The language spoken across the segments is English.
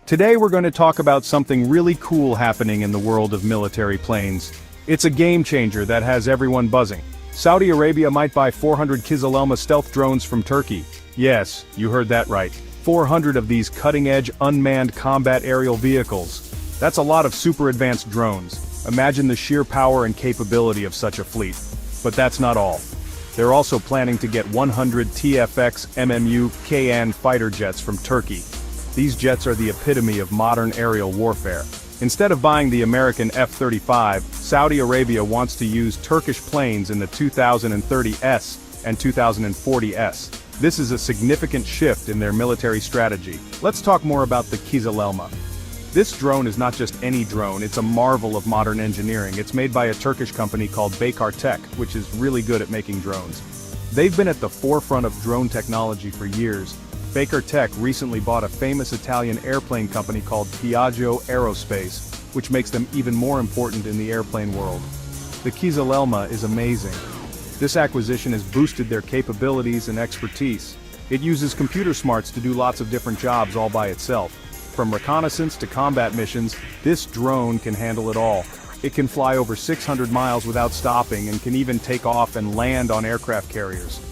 Today we're going to talk about something really cool happening in the world of military planes. It's a game changer that has everyone buzzing. Saudi Arabia might buy 400 Kizilelma stealth drones from Turkey. Yes, you heard that right. 400 of these cutting-edge unmanned combat aerial vehicles. That's a lot of super advanced drones. Imagine the sheer power and capability of such a fleet. But that's not all. They're also planning to get 100 TFX MMU KN fighter jets from Turkey. These jets are the epitome of modern aerial warfare. Instead of buying the American F-35, Saudi Arabia wants to use Turkish planes in the 2030S and 2040S. This is a significant shift in their military strategy. Let's talk more about the Kizilelma. This drone is not just any drone, it's a marvel of modern engineering. It's made by a Turkish company called Baykar Tech, which is really good at making drones. They've been at the forefront of drone technology for years. Baykar Tech recently bought a famous Italian airplane company called Piaggio Aerospace, which makes them even more important in the airplane world. The Kizilelma is amazing. This acquisition has boosted their capabilities and expertise. It uses computer smarts to do lots of different jobs all by itself. From reconnaissance to combat missions, this drone can handle it all. It can fly over 600 miles without stopping and can even take off and land on aircraft carriers.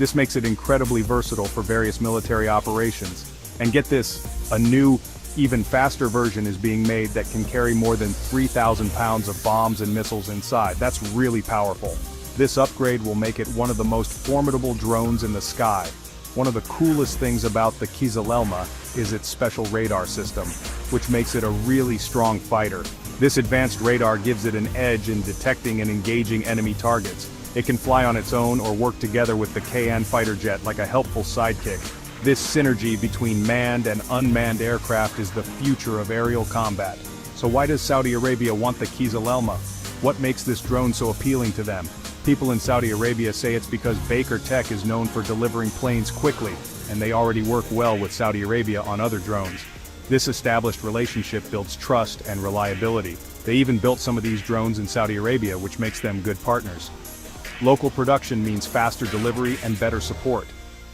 This makes it incredibly versatile for various military operations. And get this, a new, even faster version is being made that can carry more than 3,000 pounds of bombs and missiles inside. That's really powerful. This upgrade will make it one of the most formidable drones in the sky. One of the coolest things about the Kizilelma is its special radar system, which makes it a really strong fighter. This advanced radar gives it an edge in detecting and engaging enemy targets. It can fly on its own or work together with the KN fighter jet like a helpful sidekick. This synergy between manned and unmanned aircraft is the future of aerial combat. So why does Saudi Arabia want the Kizilelma? What makes this drone so appealing to them? People in Saudi Arabia say it's because Baykar Tech is known for delivering planes quickly, and they already work well with Saudi Arabia on other drones. This established relationship builds trust and reliability. They even built some of these drones in Saudi Arabia, which makes them good partners. Local production means faster delivery and better support.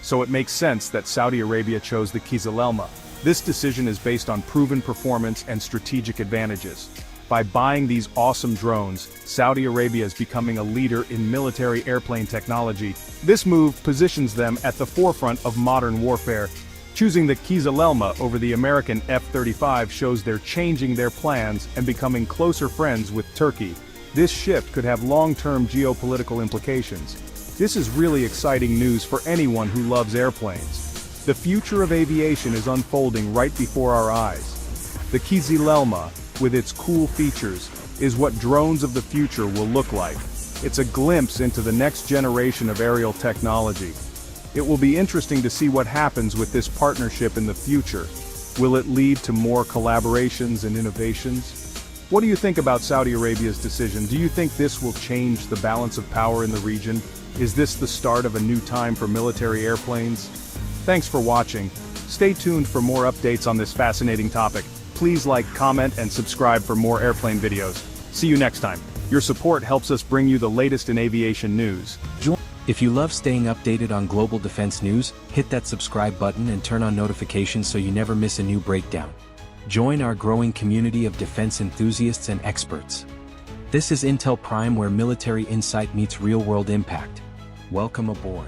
So it makes sense that Saudi Arabia chose the Kizilelma. This decision is based on proven performance and strategic advantages. By buying these awesome drones, Saudi Arabia is becoming a leader in military airplane technology. This move positions them at the forefront of modern warfare. Choosing the Kizilelma over the American F-35 shows they're changing their plans and becoming closer friends with Turkey. This shift could have long-term geopolitical implications. This is really exciting news for anyone who loves airplanes. The future of aviation is unfolding right before our eyes. The Kizilelma, with its cool features, is what drones of the future will look like. It's a glimpse into the next generation of aerial technology. It will be interesting to see what happens with this partnership in the future. Will it lead to more collaborations and innovations? What do you think about Saudi Arabia's decision? Do you think this will change the balance of power in the region? Is this the start of a new time for military airplanes? Thanks for watching. Stay tuned for more updates on this fascinating topic. Please like, comment, and subscribe for more airplane videos. See you next time. Your support helps us bring you the latest in aviation news. If you love staying updated on global defense news, hit that subscribe button and turn on notifications so you never miss a new breakdown. Join our growing community of defense enthusiasts and experts. This is Intel Prime, where military insight meets real-world impact. Welcome aboard.